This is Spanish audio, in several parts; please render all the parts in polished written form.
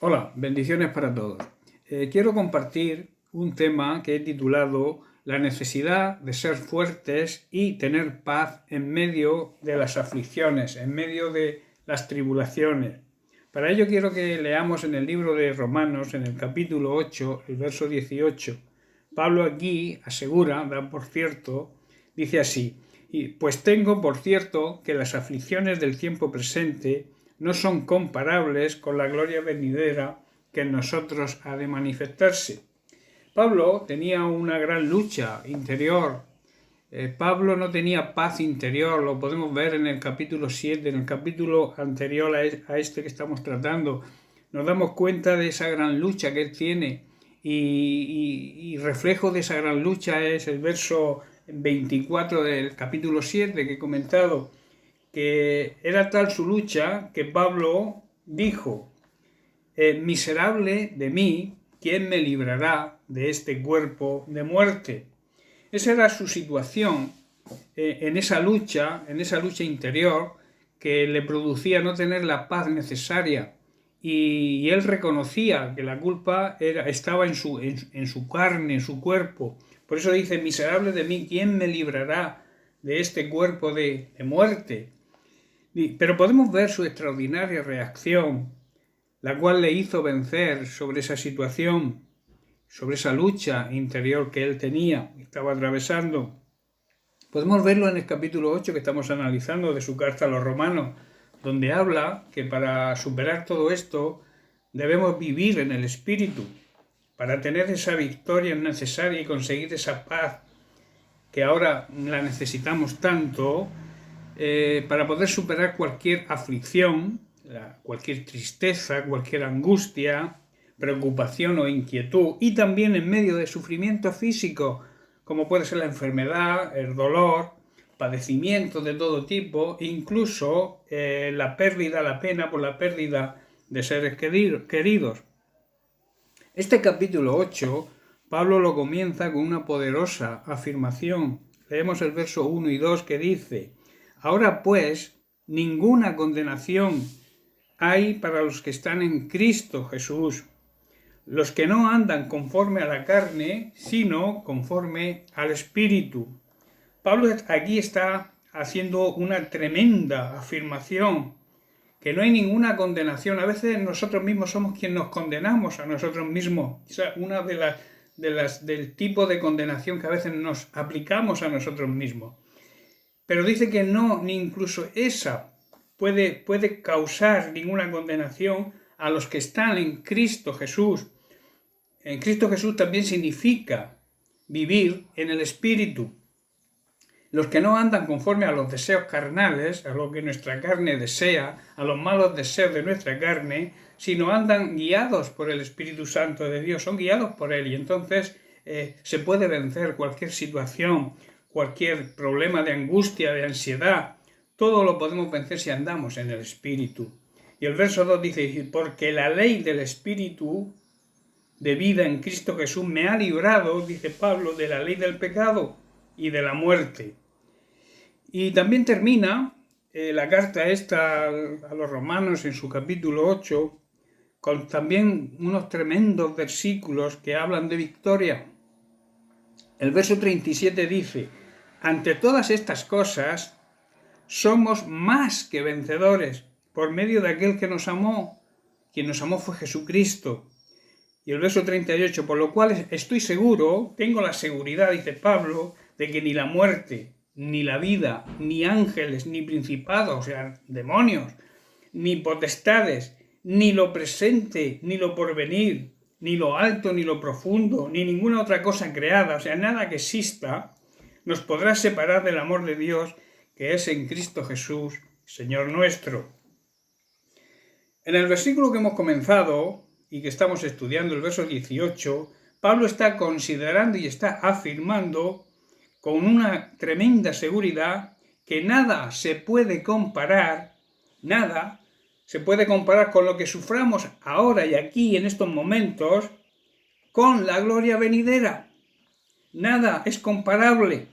Hola, bendiciones para todos. Quiero compartir un tema que he titulado La necesidad de ser fuertes y tener paz en medio de las aflicciones, en medio de las tribulaciones. Para ello quiero que leamos en el libro de Romanos, en el capítulo 8, el verso 18. Pablo aquí asegura, da por cierto, dice así: pues tengo por cierto que las aflicciones del tiempo presente no son comparables con la gloria venidera que en nosotros ha de manifestarse. Pablo tenía una gran lucha interior. Pablo no tenía paz interior, lo podemos ver en el capítulo 7, en el capítulo anterior a este que estamos tratando. Nos damos cuenta de esa gran lucha que él tiene y reflejo de esa gran lucha es el verso 24 del capítulo 7 que he comentado, que era tal su lucha que Pablo dijo: miserable de mí, ¿quién me librará de este cuerpo de muerte? Esa era su situación en esa lucha interior que le producía no tener la paz necesaria, y él reconocía que la culpa estaba en su carne, en su cuerpo. Por eso dice: miserable de mí, ¿quién me librará de este cuerpo de muerte? Pero podemos ver su extraordinaria reacción, la cual le hizo vencer sobre esa situación, sobre esa lucha interior que él tenía, estaba atravesando. Podemos verlo en el capítulo 8 que estamos analizando de su carta a los romanos, donde habla que para superar todo esto debemos vivir en el Espíritu, para tener esa victoria necesaria y conseguir esa paz que ahora la necesitamos tanto, para poder superar cualquier aflicción, cualquier tristeza, cualquier angustia, preocupación o inquietud, y también en medio de sufrimiento físico, como puede ser la enfermedad, el dolor, padecimientos de todo tipo, incluso la pena por la pérdida de seres queridos. Este capítulo 8, Pablo lo comienza con una poderosa afirmación. Leemos el verso 1 y 2 que dice: ahora pues, ninguna condenación hay para los que están en Cristo Jesús, los que no andan conforme a la carne, sino conforme al Espíritu. Pablo aquí está haciendo una tremenda afirmación, que no hay ninguna condenación. A veces nosotros mismos somos quienes nos condenamos a nosotros mismos. Esa es una del tipo de condenación que a veces nos aplicamos a nosotros mismos. Pero dice que no, ni incluso esa puede causar ninguna condenación a los que están en Cristo Jesús. En Cristo Jesús también significa vivir en el Espíritu. Los que no andan conforme a los deseos carnales, a lo que nuestra carne desea, a los malos deseos de nuestra carne, sino andan guiados por el Espíritu Santo de Dios, son guiados por Él, y entonces se puede vencer cualquier situación, cualquier problema de angustia, de ansiedad. Todo lo podemos vencer si andamos en el Espíritu. Y el verso 2 dice: porque la ley del Espíritu de vida en Cristo Jesús me ha librado, dice Pablo, de la ley del pecado y de la muerte. Y también termina la carta esta a los romanos en su capítulo 8 con también unos tremendos versículos que hablan de victoria. El verso 37 dice: ante todas estas cosas somos más que vencedores por medio de aquel que nos amó. Quien nos amó fue Jesucristo. Y el verso 38: por lo cual estoy seguro, tengo la seguridad, dice Pablo, de que ni la muerte, ni la vida, ni ángeles, ni principados, o sea, demonios, ni potestades, ni lo presente, ni lo porvenir, ni lo alto, ni lo profundo, ni ninguna otra cosa creada, o sea, nada que exista, nos podrá separar del amor de Dios que es en Cristo Jesús, Señor nuestro. En el versículo que hemos comenzado y que estamos estudiando, el verso 18, Pablo está considerando y está afirmando con una tremenda seguridad que nada se puede comparar con lo que suframos ahora y aquí en estos momentos con la gloria venidera. Nada es comparable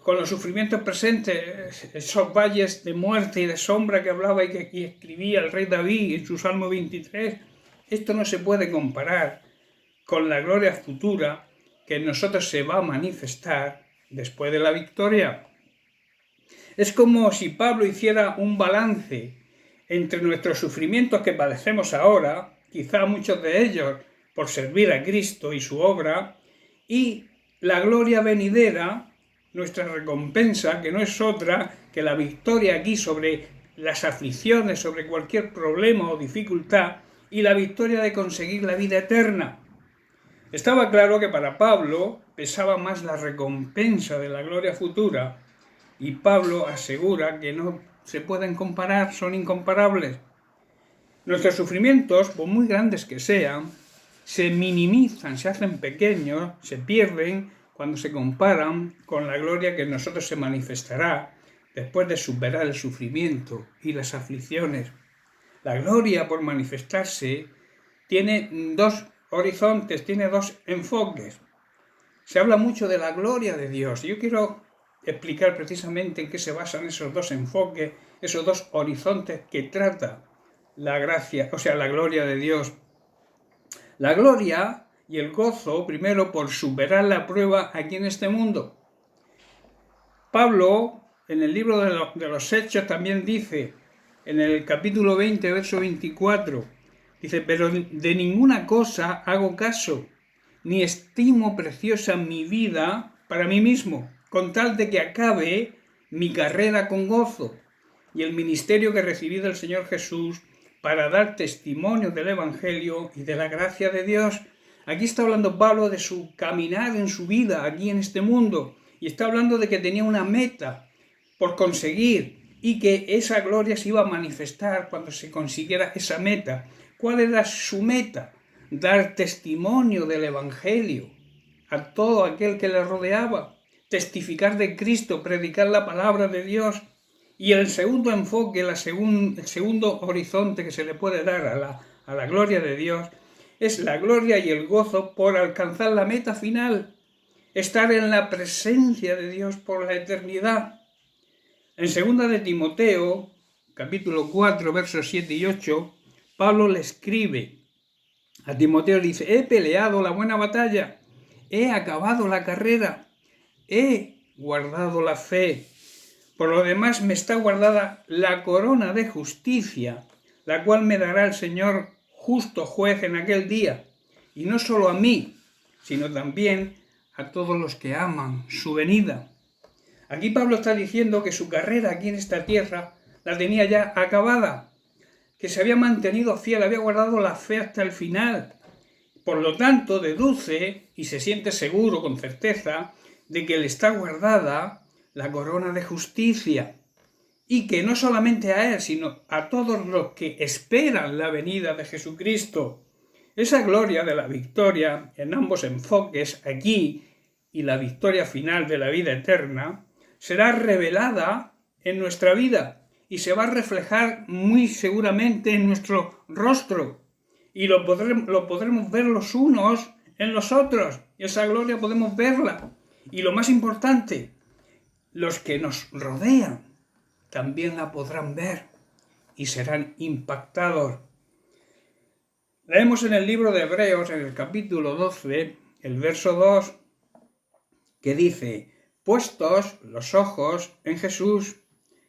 con los sufrimientos presentes, esos valles de muerte y de sombra que hablaba y que aquí escribía el rey David en su Salmo 23. Esto no se puede comparar con la gloria futura que en nosotros se va a manifestar después de la victoria. Es como si Pablo hiciera un balance entre nuestros sufrimientos que padecemos ahora, quizá muchos de ellos por servir a Cristo y su obra, y la gloria venidera, nuestra recompensa, que no es otra que la victoria aquí sobre las aflicciones, sobre cualquier problema o dificultad, y la victoria de conseguir la vida eterna. Estaba claro que para Pablo pesaba más la recompensa de la gloria futura, y Pablo asegura que no se pueden comparar, son incomparables. Nuestros sufrimientos, por muy grandes que sean, se minimizan, se hacen pequeños, se pierden cuando se comparan con la gloria que en nosotros se manifestará después de superar el sufrimiento y las aflicciones. La gloria por manifestarse tiene dos horizontes, tiene dos enfoques. Se habla mucho de la gloria de Dios. Yo quiero explicar precisamente en qué se basan esos dos enfoques, esos dos horizontes que trata la gracia, o sea, la gloria de Dios. La gloria y el gozo, primero, por superar la prueba aquí en este mundo. Pablo, en el libro de los Hechos, también dice, en el capítulo 20, verso 24, dice, pero de ninguna cosa hago caso, ni estimo preciosa mi vida para mí mismo, con tal de que acabe mi carrera con gozo y el ministerio que recibí del Señor Jesús para dar testimonio del Evangelio y de la gracia de Dios. Aquí está hablando Pablo de su caminar en su vida aquí en este mundo y está hablando de que tenía una meta por conseguir y que esa gloria se iba a manifestar cuando se consiguiera esa meta. ¿Cuál era su meta? Dar testimonio del Evangelio a todo aquel que le rodeaba, testificar de Cristo, predicar la palabra de Dios. Y el segundo enfoque, el segundo horizonte que se le puede dar a la gloria de Dios es la gloria y el gozo por alcanzar la meta final, estar en la presencia de Dios por la eternidad. En 2 de Timoteo, capítulo 4, versos 7 y 8, Pablo le escribe a Timoteo, dice, he peleado la buena batalla, he acabado la carrera, he guardado la fe. Por lo demás me está guardada la corona de justicia, la cual me dará el Señor justo juez en aquel día, y no solo a mí, sino también a todos los que aman su venida. Aquí Pablo está diciendo que su carrera aquí en esta tierra la tenía ya acabada, que se había mantenido fiel, había guardado la fe hasta el final. Por lo tanto, deduce y se siente seguro con certeza de que le está guardada la corona de justicia y que no solamente a él, sino a todos los que esperan la venida de Jesucristo. Esa gloria de la victoria en ambos enfoques aquí y la victoria final de la vida eterna será revelada en nuestra vida y se va a reflejar muy seguramente en nuestro rostro y lo podremos ver los unos en los otros. Esa gloria podemos verla. Y lo más importante, los que nos rodean también la podrán ver y serán impactados. Leemos en el libro de Hebreos, en el capítulo 12, el verso 2, que dice, puestos los ojos en Jesús,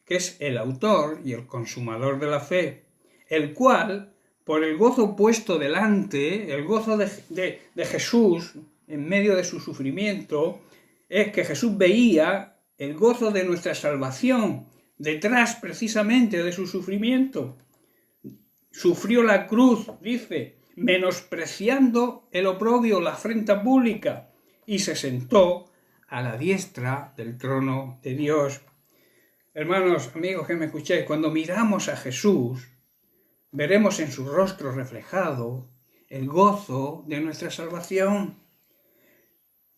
que es el autor y el consumador de la fe, el cual, por el gozo puesto delante, el gozo de Jesús en medio de su sufrimiento, es que Jesús veía el gozo de nuestra salvación detrás precisamente de su sufrimiento. Sufrió la cruz, dice, menospreciando el oprobio, la afrenta pública, y se sentó a la diestra del trono de Dios. Hermanos, amigos que me escucháis, cuando miramos a Jesús, veremos en su rostro reflejado el gozo de nuestra salvación.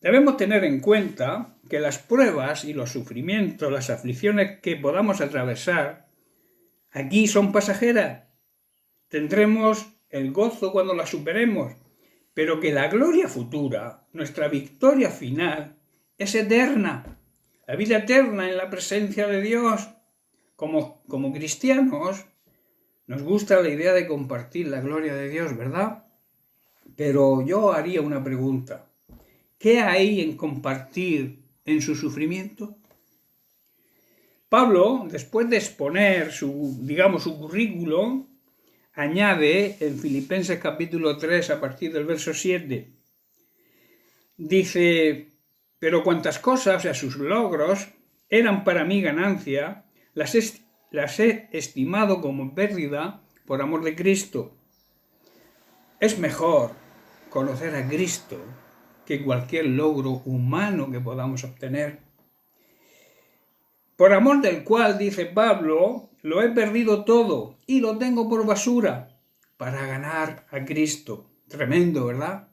Debemos tener en cuenta que las pruebas y los sufrimientos, las aflicciones que podamos atravesar, aquí son pasajeras. Tendremos el gozo cuando las superemos, pero que la gloria futura, nuestra victoria final, es eterna. La vida eterna en la presencia de Dios. Como cristianos, Nos gusta la idea de compartir la gloria de Dios, ¿verdad? Pero yo haría una pregunta. ¿Qué hay en compartir en su sufrimiento? Pablo, después de exponer su currículum, añade en Filipenses capítulo 3 a partir del verso 7, dice, pero cuantas cosas, o sea, sus logros, eran para mí ganancia, las he estimado como pérdida por amor de Cristo. Es mejor conocer a Cristo que cualquier logro humano que podamos obtener. Por amor del cual, dice Pablo, lo he perdido todo y lo tengo por basura para ganar a Cristo. Tremendo, ¿verdad?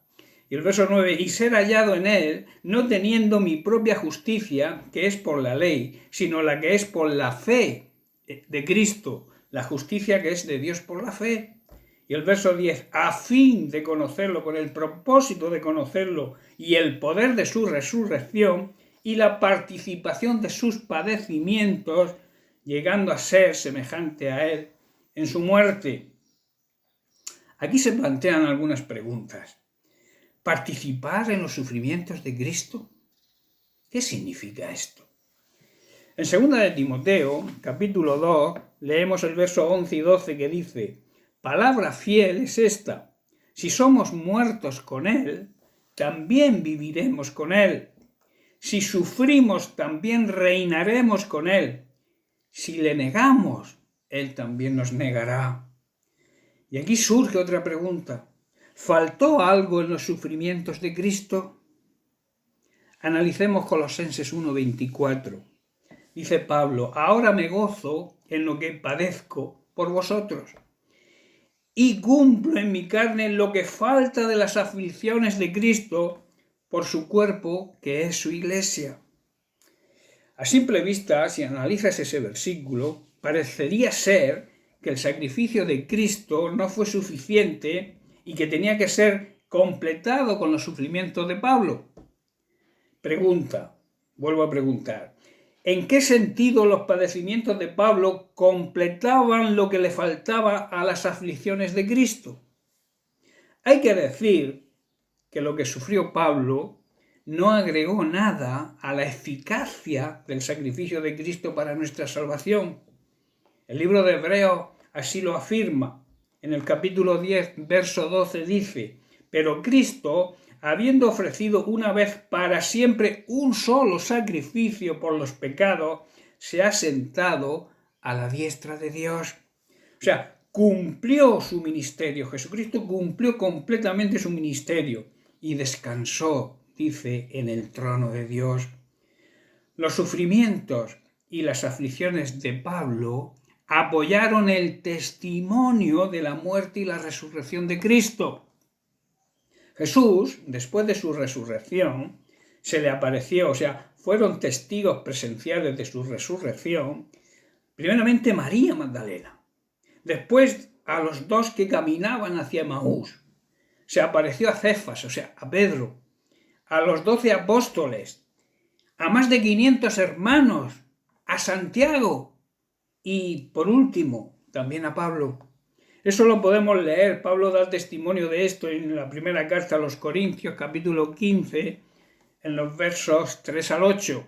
Y el verso 9, y ser hallado en él, no teniendo mi propia justicia, que es por la ley, sino la que es por la fe de Cristo, la justicia que es de Dios por la fe. Y el verso 10, a fin de conocerlo, con el propósito de conocerlo y el poder de su resurrección y la participación de sus padecimientos, llegando a ser semejante a él en su muerte. Aquí se plantean algunas preguntas. ¿Participar en los sufrimientos de Cristo? ¿Qué significa esto? En 2 de Timoteo, capítulo 2, leemos el verso 11 y 12 que dice, palabra fiel es esta, si somos muertos con Él, también viviremos con Él. Si sufrimos, también reinaremos con Él. Si le negamos, Él también nos negará. Y aquí surge otra pregunta. ¿Faltó algo en los sufrimientos de Cristo? Analicemos Colosenses 1:24. Dice Pablo, ahora me gozo en lo que padezco por vosotros y cumplo en mi carne lo que falta de las aflicciones de Cristo por su cuerpo, que es su iglesia. A simple vista, si analizas ese versículo, parecería ser que el sacrificio de Cristo no fue suficiente y que tenía que ser completado con los sufrimientos de Pablo. Vuelvo a preguntar, ¿en qué sentido los padecimientos de Pablo completaban lo que le faltaba a las aflicciones de Cristo? Hay que decir que lo que sufrió Pablo no agregó nada a la eficacia del sacrificio de Cristo para nuestra salvación. El libro de Hebreos así lo afirma. En el capítulo 10, verso 12 dice, pero Cristo, habiendo ofrecido una vez para siempre un solo sacrificio por los pecados, se ha sentado a la diestra de Dios. O sea, cumplió su ministerio. Jesucristo cumplió completamente su ministerio y descansó, dice, en el trono de Dios. Los sufrimientos y las aflicciones de Pablo apoyaron el testimonio de la muerte y la resurrección de Cristo. Jesús, después de su resurrección, se le apareció, o sea, fueron testigos presenciales de su resurrección, primeramente María Magdalena, después a los dos que caminaban hacia Emaús, se apareció a Cefas, o sea, a Pedro, a los 12 apóstoles, a más de 500 hermanos, a Santiago y, por último, también a Pablo. Eso lo podemos leer. Pablo da testimonio de esto en la primera carta a los Corintios, capítulo 15, en los versos 3 al 8.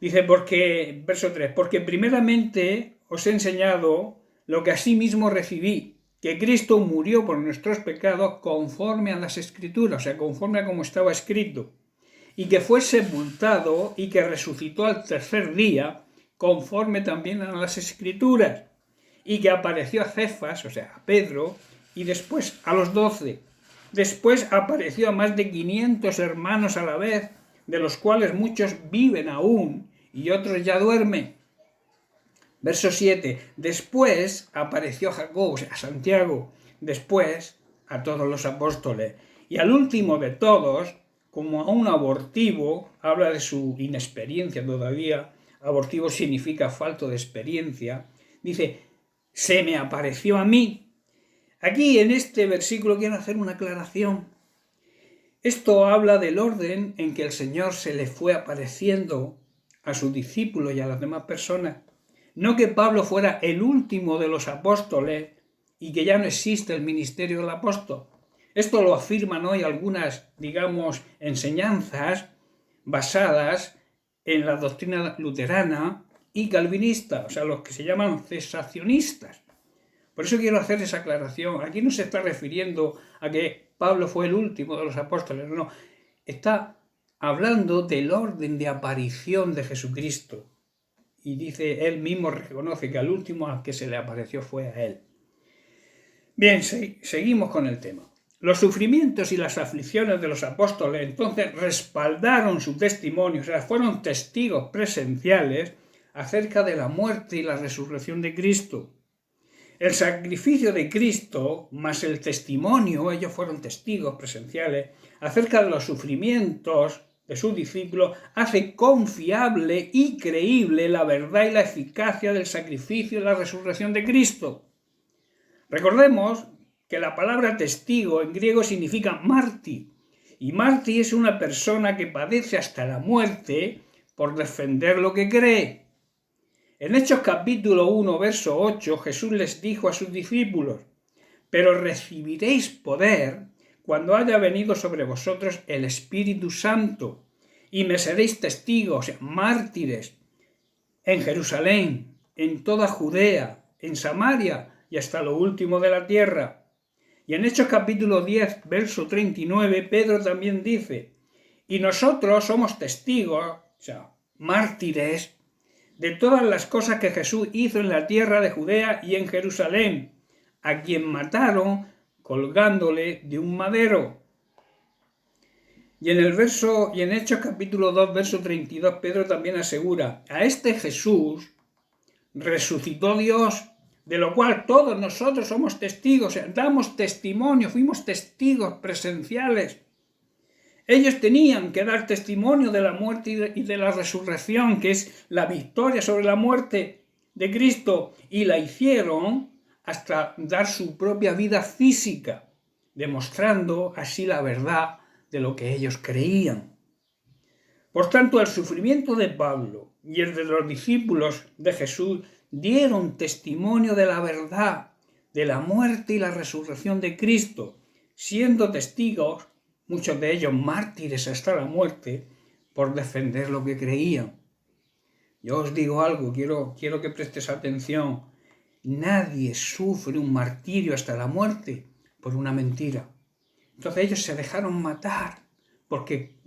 Dice, verso 3, porque primeramente os he enseñado lo que asimismo recibí, que Cristo murió por nuestros pecados conforme a las Escrituras, o sea, conforme a como estaba escrito, y que fue sepultado y que resucitó al tercer día, conforme también a las Escrituras, y que apareció a Cefas, o sea, a Pedro, y después a los 12. Después apareció a más de 500 hermanos a la vez, de los cuales muchos viven aún y otros ya duermen. Verso 7. Después apareció a Jacob, o sea, a Santiago, después a todos los apóstoles. Y al último de todos, como a un abortivo, habla de su inexperiencia todavía, abortivo significa falto de experiencia, dice, se me apareció a mí. Aquí en este versículo quiero hacer una aclaración. Esto habla del orden en que el Señor se le fue apareciendo a sus discípulos y a las demás personas. No que Pablo fuera el último de los apóstoles y que ya no existe el ministerio del apóstol. Esto lo afirman hoy algunas, digamos, enseñanzas basadas en la doctrina luterana y calvinista, o sea, los que se llaman cesacionistas. Por eso quiero hacer esa aclaración. Aquí no se está refiriendo a que Pablo fue el último de los apóstoles, no. Está hablando del orden de aparición de Jesucristo. Y dice, él mismo reconoce que al último al que se le apareció fue a él. Bien, seguimos con el tema. Los sufrimientos y las aflicciones de los apóstoles entonces respaldaron su testimonio, o sea, fueron testigos presenciales acerca de la muerte y la resurrección de Cristo. El sacrificio de Cristo más el testimonio, ellos fueron testigos presenciales acerca de los sufrimientos de sus discípulos, hace confiable y creíble la verdad y la eficacia del sacrificio y la resurrección de Cristo. Recordemos que la palabra testigo en griego significa mártir, y mártir es una persona que padece hasta la muerte por defender lo que cree. En Hechos capítulo 1, verso 8, Jesús les dijo a sus discípulos: «Pero recibiréis poder cuando haya venido sobre vosotros el Espíritu Santo, y me seréis testigos, mártires, en Jerusalén, en toda Judea, en Samaria y hasta lo último de la tierra». Y en Hechos capítulo 10, verso 39, Pedro también dice: «Y nosotros somos testigos», o sea, mártires, «de todas las cosas que Jesús hizo en la tierra de Judea y en Jerusalén, a quien mataron colgándole de un madero». Y en Hechos capítulo 2, verso 32, Pedro también asegura: «A este Jesús resucitó Dios, de lo cual todos nosotros somos testigos», damos testimonio, fuimos testigos presenciales. Ellos tenían que dar testimonio de la muerte y de la resurrección, que es la victoria sobre la muerte de Cristo, y la hicieron hasta dar su propia vida física, demostrando así la verdad de lo que ellos creían. Por tanto, el sufrimiento de Pablo y el de los discípulos de Jesús dieron testimonio de la verdad, de la muerte y la resurrección de Cristo, siendo testigos, muchos de ellos mártires hasta la muerte, por defender lo que creían. Yo os digo algo, quiero que prestes atención. Nadie sufre un martirio hasta la muerte por una mentira. Entonces ellos se dejaron matar porque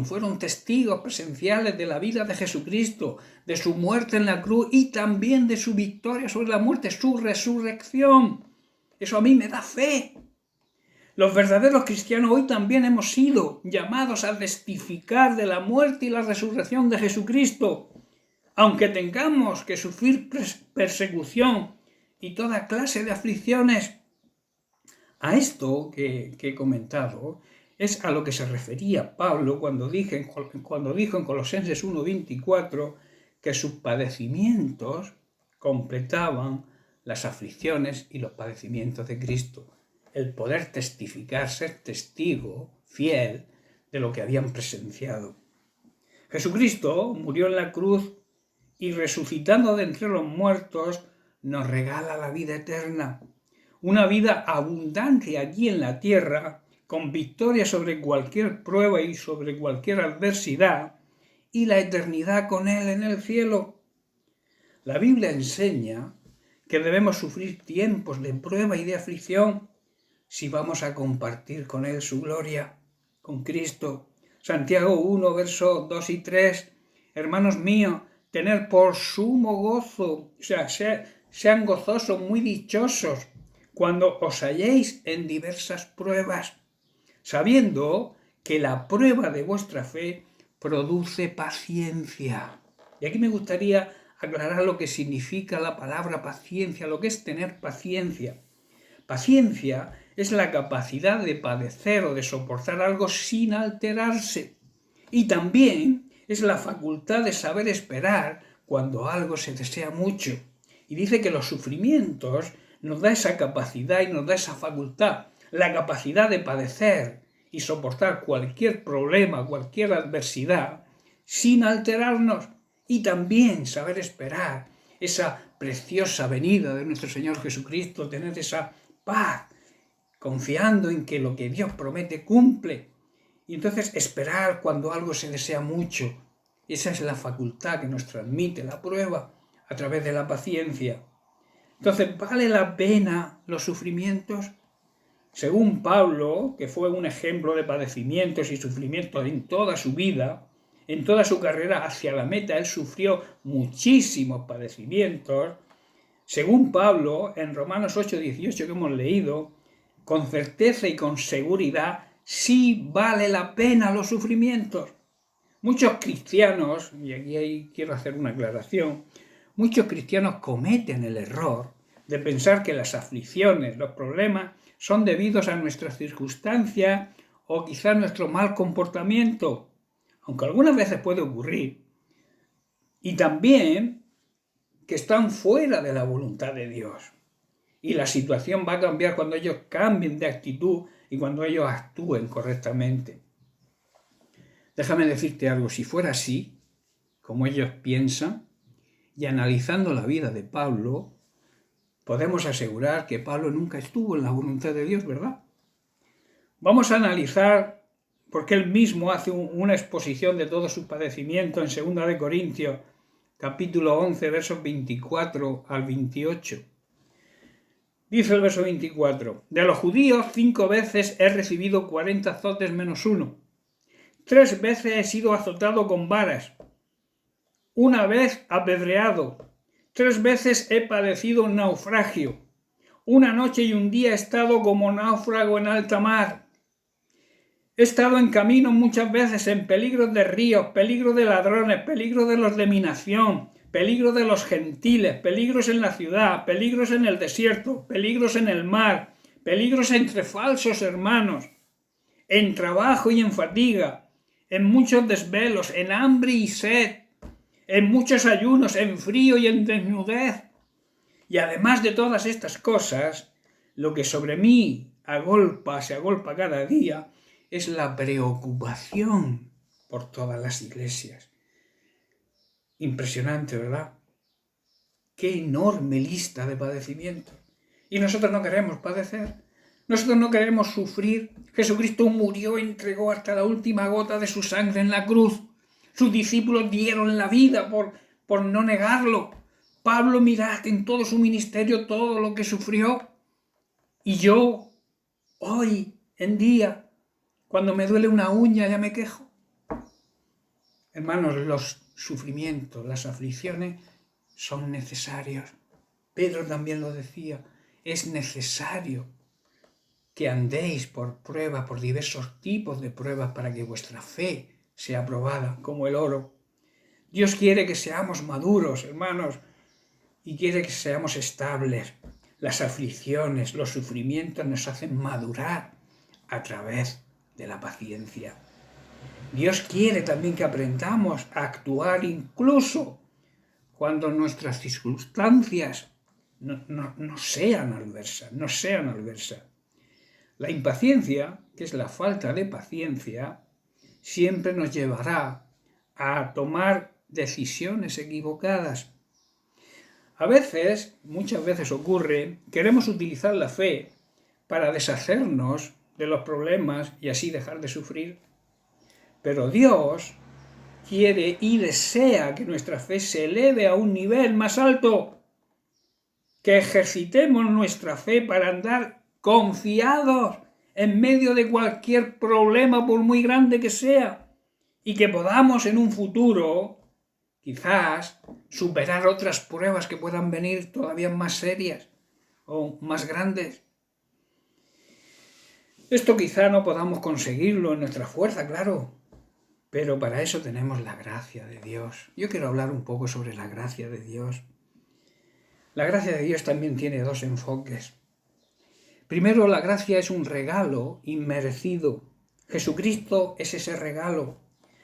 fueron testigos presenciales de la vida de Jesucristo, de su muerte en la cruz y también de su victoria sobre la muerte, su resurrección. Eso a mí me da fe. Los verdaderos cristianos hoy también hemos sido llamados a testificar de la muerte y la resurrección de Jesucristo, aunque tengamos que sufrir persecución y toda clase de aflicciones. A esto que he comentado es a lo que se refería Pablo cuando dijo en Colosenses 1:24 que sus padecimientos completaban las aflicciones y los padecimientos de Cristo. El poder testificar, ser testigo fiel de lo que habían presenciado. Jesucristo murió en la cruz y resucitando de entre los muertos nos regala la vida eterna. Una vida abundante aquí en la tierra, con victoria sobre cualquier prueba y sobre cualquier adversidad, y la eternidad con Él en el cielo. La Biblia enseña que debemos sufrir tiempos de prueba y de aflicción si vamos a compartir con Él su gloria, con Cristo. Santiago 1, versos 2 y 3, hermanos míos, tener por sumo gozo, o sea, sean gozosos, muy dichosos, cuando os halléis en diversas pruebas, sabiendo que la prueba de vuestra fe produce paciencia. Y aquí me gustaría aclarar lo que significa la palabra paciencia, lo que es tener paciencia. Paciencia es la capacidad de padecer o de soportar algo sin alterarse. Y también es la facultad de saber esperar cuando algo se desea mucho. Y dice que los sufrimientos nos da esa capacidad y nos da esa facultad, la capacidad de padecer y soportar cualquier problema, cualquier adversidad, sin alterarnos, y también saber esperar esa preciosa venida de nuestro Señor Jesucristo, tener esa paz, confiando en que lo que Dios promete cumple. Y entonces esperar cuando algo se desea mucho. Esa es la facultad que nos transmite la prueba a través de la paciencia. Entonces, ¿vale la pena los sufrimientos? Según Pablo, que fue un ejemplo de padecimientos y sufrimientos en toda su vida, en toda su carrera hacia la meta, él sufrió muchísimos padecimientos. Según Pablo, en Romanos 8:18 que hemos leído, con certeza y con seguridad, sí vale la pena los sufrimientos. Muchos cristianos, y aquí quiero hacer una aclaración, muchos cristianos cometen el error de pensar que las aflicciones, los problemas, son debidos a nuestras circunstancias o quizá nuestro mal comportamiento, aunque algunas veces puede ocurrir. Y también que están fuera de la voluntad de Dios. Y la situación va a cambiar cuando ellos cambien de actitud y cuando ellos actúen correctamente. Déjame decirte algo, si fuera así, como ellos piensan, y analizando la vida de Pablo, podemos asegurar que Pablo nunca estuvo en la voluntad de Dios, ¿verdad? Vamos a analizar, porque él mismo hace una exposición de todo su padecimiento en 2 de Corintios, capítulo 11, versos 24 al 28. Dice el verso 24, de los judíos 5 veces he recibido 40 azotes menos 1. 3 veces he sido azotado con varas. 1 vez apedreado. 3 veces he padecido un naufragio. 1 noche y un día he estado como náufrago en alta mar. He estado en camino muchas veces en peligros de ríos, peligro de ladrones, peligro de los de mi nación, peligro de los gentiles, peligros en la ciudad, peligros en el desierto, peligros en el mar, peligros entre falsos hermanos, en trabajo y en fatiga, en muchos desvelos, en hambre y sed, en muchos ayunos, en frío y en desnudez. Y además de todas estas cosas, lo que sobre mí se agolpa cada día, es la preocupación por todas las iglesias. Impresionante, ¿verdad? Qué enorme lista de padecimientos. Y nosotros no queremos padecer. Nosotros no queremos sufrir. Jesucristo murió y entregó hasta la última gota de su sangre en la cruz. Sus discípulos dieron la vida por no negarlo. Pablo, mirad en todo su ministerio todo lo que sufrió. Y yo, hoy en día, cuando me duele una uña ya me quejo. Hermanos, los sufrimientos, las aflicciones son necesarios. Pedro también lo decía, es necesario que andéis por pruebas, por diversos tipos de pruebas para que vuestra fe sea aprobada como el oro. Dios quiere que seamos maduros, hermanos, y quiere que seamos estables. Las aflicciones, los sufrimientos nos hacen madurar a través de la paciencia. Dios quiere también que aprendamos a actuar incluso cuando nuestras circunstancias no sean adversas. La impaciencia, que es la falta de paciencia, siempre nos llevará a tomar decisiones equivocadas. Muchas veces ocurre, queremos utilizar la fe para deshacernos de los problemas y así dejar de sufrir. Pero Dios quiere y desea que nuestra fe se eleve a un nivel más alto, que ejercitemos nuestra fe para andar confiados en medio de cualquier problema, por muy grande que sea, y que podamos en un futuro, quizás, superar otras pruebas que puedan venir todavía más serias o más grandes. Esto quizá no podamos conseguirlo en nuestra fuerza, claro, pero para eso tenemos la gracia de Dios. Yo quiero hablar un poco sobre la gracia de Dios. La gracia de Dios también tiene 2 enfoques. Primero, la gracia es un regalo inmerecido. Jesucristo es ese regalo.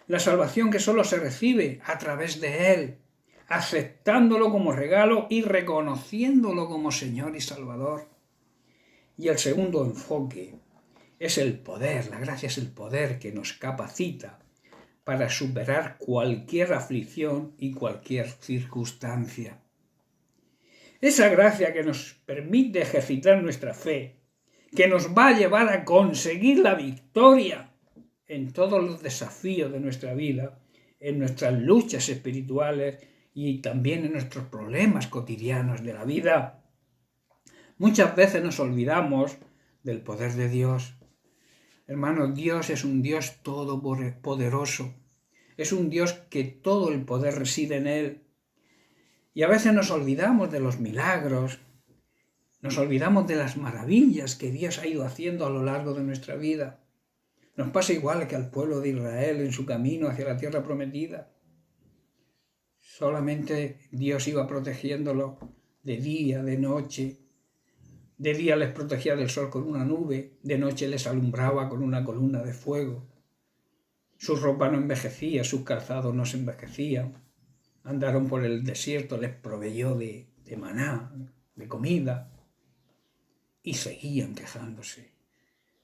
La salvación que solo se recibe a través de Él, aceptándolo como regalo y reconociéndolo como Señor y Salvador. Y el segundo enfoque es el poder. La gracia es el poder que nos capacita para superar cualquier aflicción y cualquier circunstancia. Esa gracia que nos permite ejercitar nuestra fe, que nos va a llevar a conseguir la victoria en todos los desafíos de nuestra vida, en nuestras luchas espirituales y también en nuestros problemas cotidianos de la vida. Muchas veces nos olvidamos del poder de Dios. Hermanos, Dios es un Dios todopoderoso. Es un Dios que todo el poder reside en Él. Y a veces nos olvidamos de los milagros, nos olvidamos de las maravillas que Dios ha ido haciendo a lo largo de nuestra vida. Nos pasa igual que al pueblo de Israel en su camino hacia la tierra prometida. Solamente Dios iba protegiéndolo de día, de noche. De día les protegía del sol con una nube, de noche les alumbraba con una columna de fuego. Su ropa no envejecía, sus calzados no se envejecían. Andaron por el desierto, les proveyó de maná, de comida, y seguían quejándose.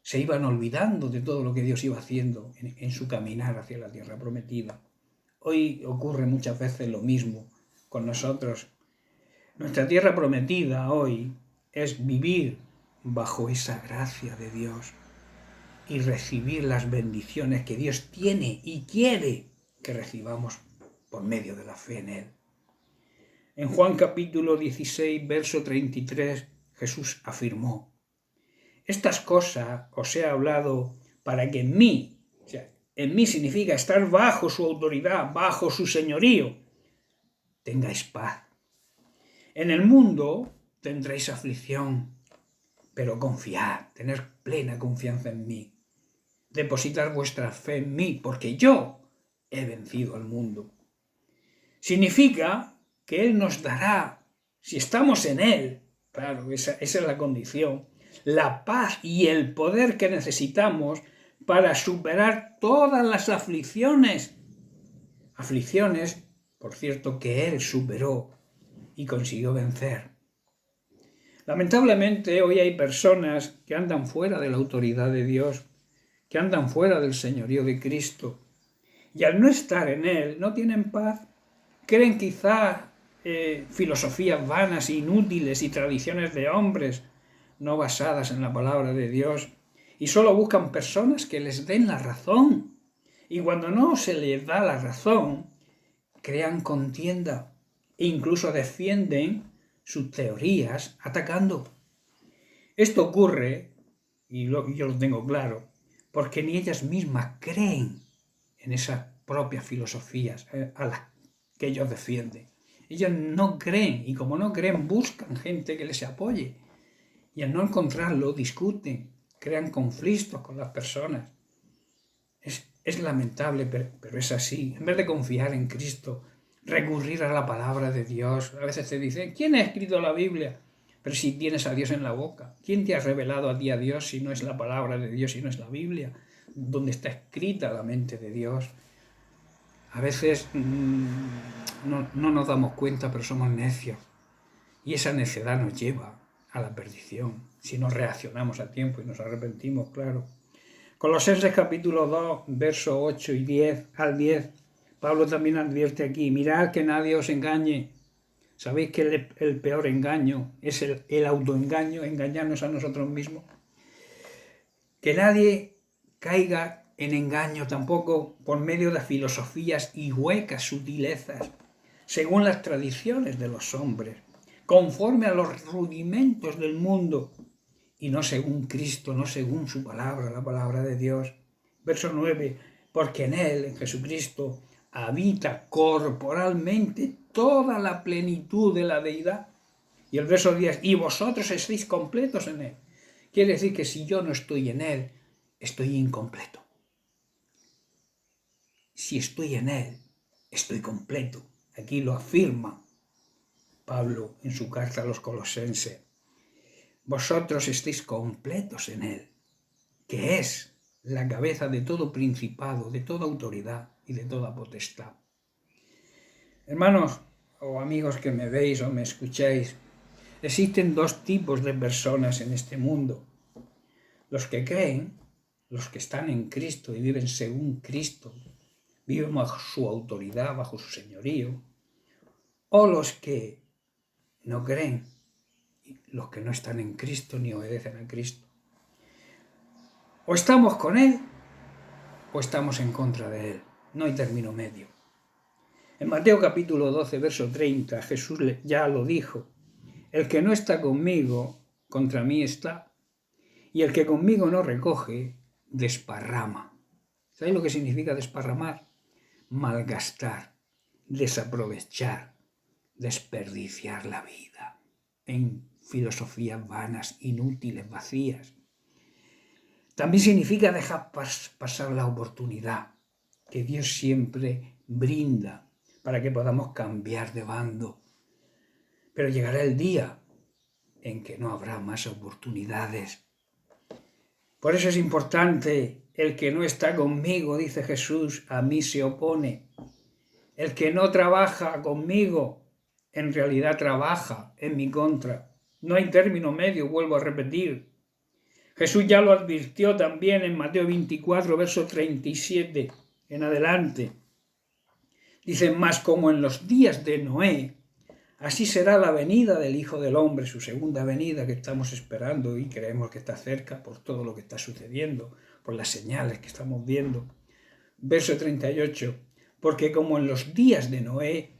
Se iban olvidando de todo lo que Dios iba haciendo en su caminar hacia la tierra prometida. Hoy ocurre muchas veces lo mismo con nosotros. Nuestra tierra prometida hoy es vivir bajo esa gracia de Dios y recibir las bendiciones que Dios tiene y quiere que recibamos por medio de la fe en Él. En Juan capítulo 16, verso 33, Jesús afirmó: estas cosas os he hablado para que en mí, o sea, en mí significa estar bajo su autoridad, bajo su señorío, tengáis paz. En el mundo tendréis aflicción, pero confiad, tener plena confianza en mí. Depositar vuestra fe en mí, porque yo he vencido al mundo. Significa que Él nos dará, si estamos en Él, claro, esa es la condición, la paz y el poder que necesitamos para superar todas las aflicciones. Aflicciones, por cierto, que Él superó y consiguió vencer. Lamentablemente hoy hay personas que andan fuera de la autoridad de Dios, que andan fuera del señorío de Cristo, y al no estar en Él no tienen paz. Creen quizás filosofías vanas, inútiles y tradiciones de hombres no basadas en la palabra de Dios, y solo buscan personas que les den la razón. Y cuando no se les da la razón, crean contienda e incluso defienden sus teorías atacando. Esto ocurre, y yo lo tengo claro, porque ni ellas mismas creen en esas propias filosofías a las que ellos defienden. Ellos no creen, y como no creen, buscan gente que les apoye. Y al no encontrarlo, discuten, crean conflictos con las personas. Es lamentable, pero es así. En vez de confiar en Cristo, recurrir a la palabra de Dios. A veces te dicen, ¿quién ha escrito la Biblia? Pero si tienes a Dios en la boca, ¿quién te ha revelado a ti a Dios si no es la palabra de Dios, si no es la Biblia, donde está escrita la mente de Dios? A veces no nos damos cuenta, pero somos necios. Y esa necedad nos lleva a la perdición, si no reaccionamos a tiempo y nos arrepentimos, claro. Colosenses capítulo 2, versos 8 y 10 al 10, Pablo también advierte aquí: mirad que nadie os engañe. ¿Sabéis que el peor engaño es el autoengaño, engañarnos a nosotros mismos? Que nadie caiga en engaño tampoco por medio de filosofías y huecas sutilezas, según las tradiciones de los hombres, conforme a los rudimentos del mundo, y no según Cristo, no según su palabra, la palabra de Dios. Verso 9, porque en Él, en Jesucristo, habita corporalmente toda la plenitud de la deidad. Y el verso 10, y vosotros estáis completos en Él. Quiere decir que si yo no estoy en Él, estoy incompleto. Si estoy en Él, estoy completo. Aquí lo afirma Pablo en su carta a los Colosenses. Vosotros estáis completos en Él, que es la cabeza de todo principado, de toda autoridad y de toda potestad. Hermanos o amigos que me veis o me escucháis, existen dos tipos de personas en este mundo: los que creen, los que están en Cristo y viven según Cristo, viven bajo su autoridad, bajo su señorío, o los que no creen, los que no están en Cristo ni obedecen a Cristo. O estamos con Él o estamos en contra de Él. No hay término medio. En Mateo capítulo 12, verso 30, Jesús ya lo dijo: el que no está conmigo, contra mí está, y el que conmigo no recoge, desparrama. ¿Sabéis lo que significa desparramar? Malgastar, desaprovechar, desperdiciar la vida en filosofías vanas, inútiles, vacías. También significa dejar pasar la oportunidad que Dios siempre brinda para que podamos cambiar de bando. Pero llegará el día en que no habrá más oportunidades. Por eso es importante: el que no está conmigo, dice Jesús, a mí se opone. El que no trabaja conmigo, en realidad trabaja en mi contra. No hay término medio, vuelvo a repetir. Jesús ya lo advirtió también en Mateo 24, verso 37 en adelante. Dice: mas como en los días de Noé, así será la venida del Hijo del Hombre, su segunda venida, que estamos esperando y creemos que está cerca por todo lo que está sucediendo, por las señales que estamos viendo. Verso 38, porque como en los días de Noé,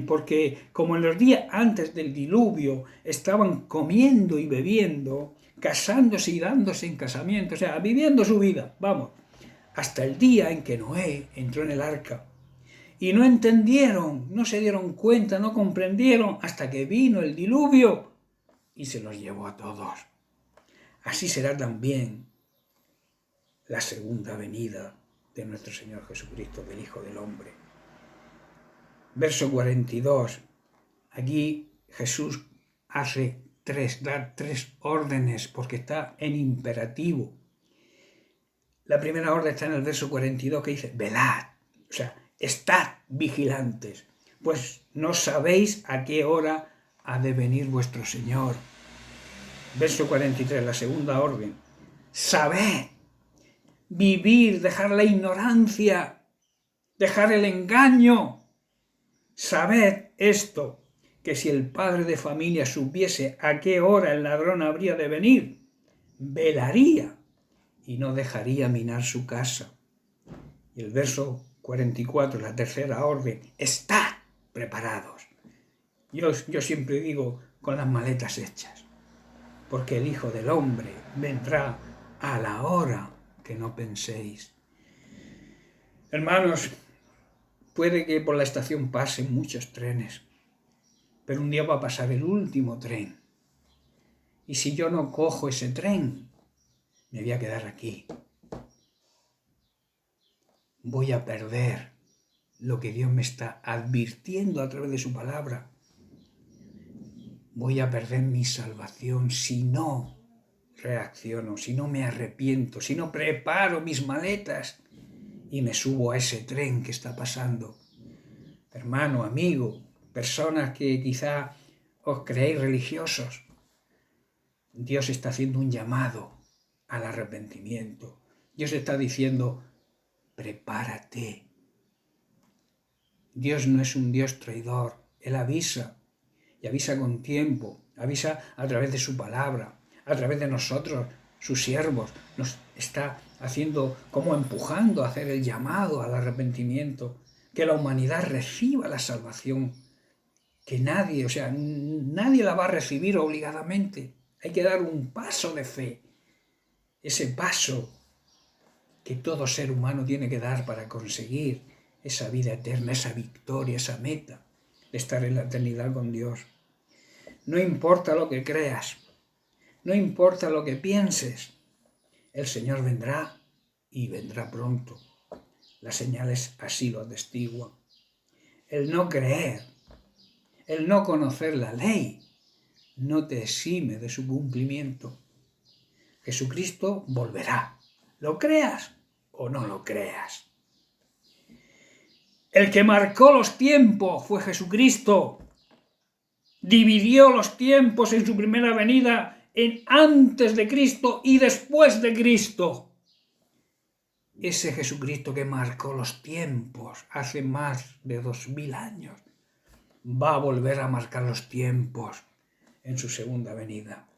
porque como en los días antes del diluvio estaban comiendo y bebiendo, casándose y dándose en casamiento, o sea, viviendo su vida, vamos, hasta el día en que Noé entró en el arca. Y no entendieron, no se dieron cuenta, no comprendieron hasta que vino el diluvio y se los llevó a todos. Así será también la segunda venida de nuestro Señor Jesucristo, del Hijo del Hombre. Verso 42. Aquí Jesús da tres órdenes porque está en imperativo. La primera orden está en el verso 42 que dice: velad, o sea, estad vigilantes, pues no sabéis a qué hora ha de venir vuestro Señor. Verso 43, la segunda orden: sabed, vivir, dejar la ignorancia, dejar el engaño. Sabed esto, que si el padre de familia supiese a qué hora el ladrón habría de venir, velaría y no dejaría minar su casa. Y el verso 44, la tercera orden: estad preparados. Yo siempre digo, con las maletas hechas, porque el Hijo del Hombre vendrá a la hora que no penséis. Hermanos, puede que por la estación pasen muchos trenes, pero un día va a pasar el último tren. Y si yo no cojo ese tren, me voy a quedar aquí. Voy a perder lo que Dios me está advirtiendo a través de su palabra. Voy a perder mi salvación si no reacciono, si no me arrepiento, si no preparo mis maletas y me subo a ese tren que está pasando. Hermano, amigo, personas que quizá os creéis religiosos, Dios está haciendo un llamado al arrepentimiento. Dios está diciendo: prepárate. Dios no es un Dios traidor. Él avisa, y avisa con tiempo, avisa a través de su palabra, a través de nosotros, sus siervos. Nos está haciendo, como empujando a hacer el llamado al arrepentimiento, que la humanidad reciba la salvación, que nadie la va a recibir obligadamente. Hay que dar un paso de fe, ese paso que todo ser humano tiene que dar para conseguir esa vida eterna, esa victoria, esa meta de estar en la eternidad con Dios. No importa lo que creas, no importa lo que pienses, el Señor vendrá y vendrá pronto. Las señales así lo atestiguan. El no creer, el no conocer la ley, no te exime de su cumplimiento. Jesucristo volverá, lo creas o no lo creas. El que marcó los tiempos fue Jesucristo. Dividió los tiempos en su primera venida en antes de Cristo y después de Cristo. Ese Jesucristo que marcó los tiempos hace más de 2000 años, va a volver a marcar los tiempos en su segunda venida.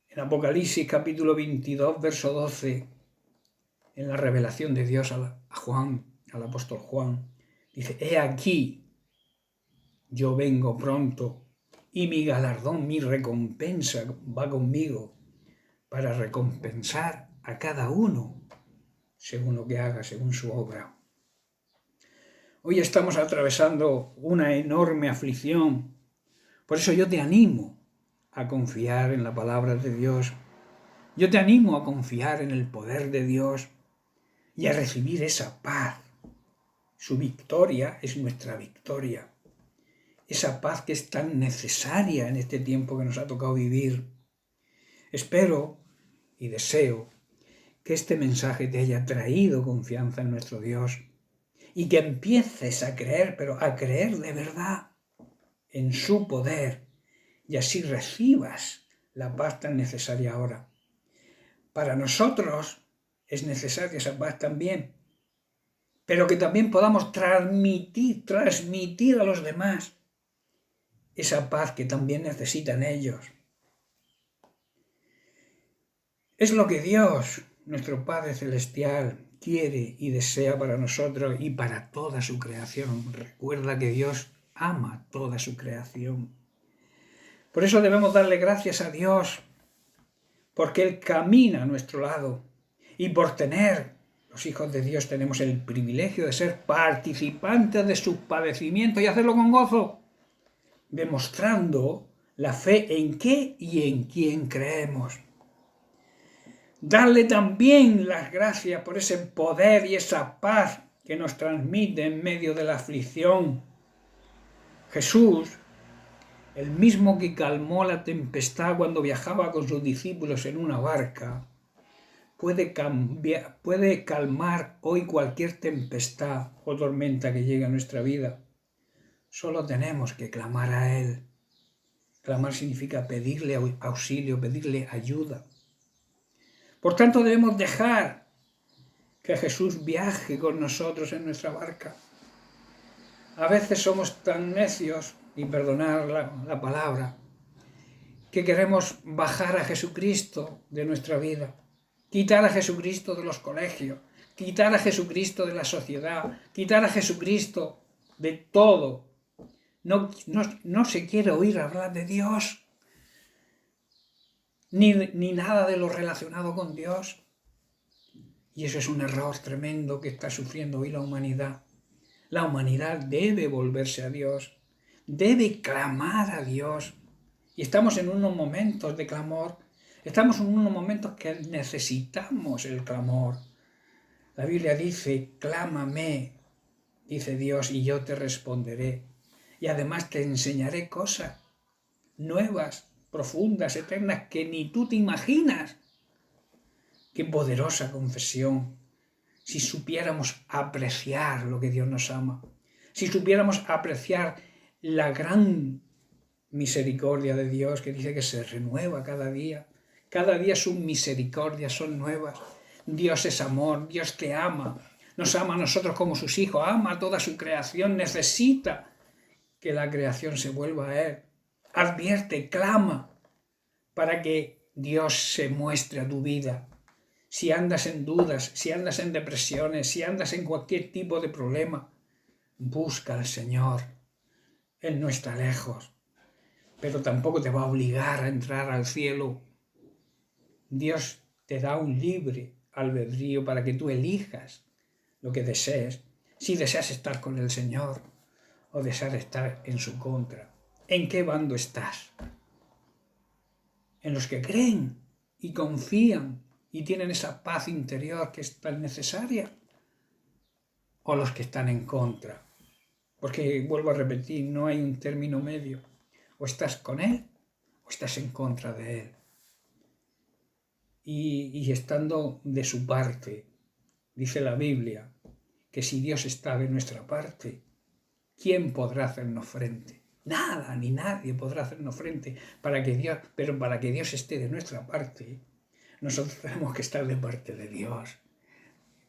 En Apocalipsis capítulo 22, verso 12, en la revelación de Dios a Juan, al apóstol Juan, dice: he aquí, yo vengo pronto, y mi galardón, mi recompensa va conmigo, para recompensar a cada uno según lo que haga, según su obra. Hoy estamos atravesando una enorme aflicción. Por eso yo te animo a confiar en la palabra de Dios. Yo te animo a confiar en el poder de Dios y a recibir esa paz. Su victoria es nuestra victoria. Esa paz que es tan necesaria en este tiempo que nos ha tocado vivir. Espero y deseo que este mensaje te haya traído confianza en nuestro Dios y que empieces a creer, pero a creer de verdad en su poder, y así recibas la paz tan necesaria ahora. Para nosotros es necesaria esa paz también, pero que también podamos transmitir a los demás esa paz que también necesitan ellos. Es lo que Dios, nuestro Padre Celestial, quiere y desea para nosotros y para toda su creación. Recuerda que Dios ama toda su creación. Por eso debemos darle gracias a Dios, porque Él camina a nuestro lado, y por tener, los hijos de Dios tenemos el privilegio de ser participantes de sus padecimientos y hacerlo con gozo, demostrando la fe en qué y en quién creemos. Darle también las gracias por ese poder y esa paz que nos transmite en medio de la aflicción. Jesús, el mismo que calmó la tempestad cuando viajaba con sus discípulos en una barca, puede calmar hoy cualquier tempestad o tormenta que llegue a nuestra vida. Solo tenemos que clamar a Él. Clamar significa pedirle auxilio, pedirle ayuda. Por tanto, debemos dejar que Jesús viaje con nosotros en nuestra barca. A veces somos tan necios, y perdonad la palabra, que queremos bajar a Jesucristo de nuestra vida, quitar a Jesucristo de los colegios, quitar a Jesucristo de la sociedad, quitar a Jesucristo de todo. No se quiere oír hablar de Dios, ni nada de lo relacionado con Dios. Y eso es un error tremendo que está sufriendo hoy la humanidad. La humanidad debe volverse a Dios, debe clamar a Dios. Y estamos en unos momentos de clamor, estamos en unos momentos que necesitamos el clamor. La Biblia dice: clámame, dice Dios, y yo te responderé. Y además te enseñaré cosas nuevas, profundas, eternas, que ni tú te imaginas. Qué poderosa confesión. Si supiéramos apreciar lo que Dios nos ama, si supiéramos apreciar la gran misericordia de Dios, que dice que se renueva cada día sus misericordias son nuevas. Dios es amor, Dios te ama, nos ama a nosotros como sus hijos, ama a toda su creación, necesita que la creación se vuelva a Él. Advierte, clama, para que Dios se muestre a tu vida. Si andas en dudas, si andas en depresiones, si andas en cualquier tipo de problema, busca al Señor. Él no está lejos, pero tampoco te va a obligar a entrar al cielo. Dios te da un libre albedrío para que tú elijas lo que desees, si deseas estar con el Señor o deseas estar en su contra. ¿En qué bando estás? ¿En los que creen y confían y tienen esa paz interior que es tan necesaria? ¿O los que están en contra? Porque, vuelvo a repetir, no hay un término medio. O estás con Él o estás en contra de Él. Y estando de su parte, dice la Biblia, que si Dios está de nuestra parte, ¿quién podrá hacernos frente? Nada ni nadie podrá hacernos frente. Pero para que Dios esté de nuestra parte, nosotros tenemos que estar de parte de Dios.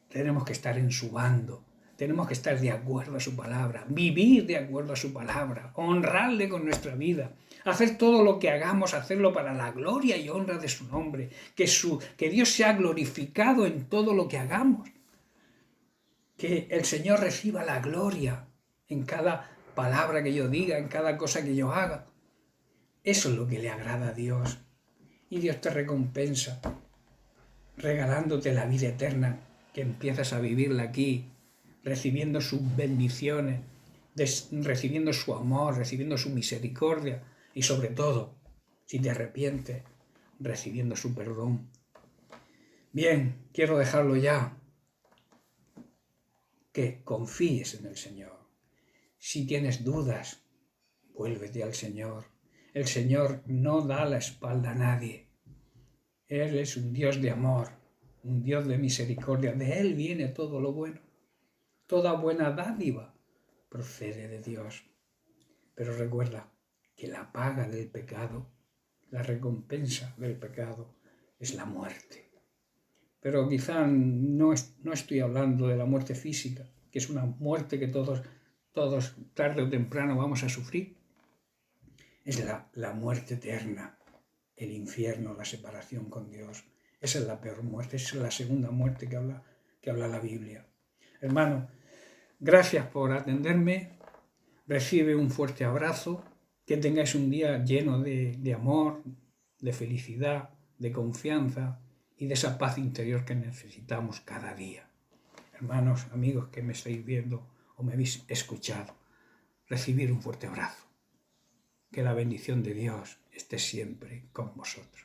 Tenemos que estar en su bando. tenemos que estar de acuerdo a su palabra, vivir de acuerdo a su palabra, honrarle con nuestra vida, hacer todo lo que hagamos, hacerlo para la gloria y honra de su nombre, que Dios sea glorificado en todo lo que hagamos, que el Señor reciba la gloria en cada palabra que yo diga, en cada cosa que yo haga. Eso es lo que le agrada a Dios. Y Dios te recompensa regalándote la vida eterna, que empiezas a vivirla aquí, recibiendo sus bendiciones, recibiendo su amor, recibiendo su misericordia y sobre todo, si te arrepientes, recibiendo su perdón. Bien, quiero dejarlo ya. Que confíes en el Señor. Si tienes dudas, vuélvete al Señor. El Señor no da la espalda a nadie. Él es un Dios de amor, un Dios de misericordia. De Él viene todo lo bueno. Toda buena dádiva procede de Dios. Pero recuerda que la paga del pecado, la recompensa del pecado, es la muerte. Pero quizá no estoy hablando de la muerte física, que es una muerte que todos tarde o temprano vamos a sufrir. Es la muerte eterna, el infierno, la separación con Dios. Esa es la peor muerte, esa es la segunda muerte que habla la Biblia. Hermano, gracias por atenderme. Recibe un fuerte abrazo. Que tengáis un día lleno de amor, de felicidad, de confianza y de esa paz interior que necesitamos cada día. Hermanos, amigos que me estáis viendo o me habéis escuchado, recibir un fuerte abrazo. Que la bendición de Dios esté siempre con vosotros.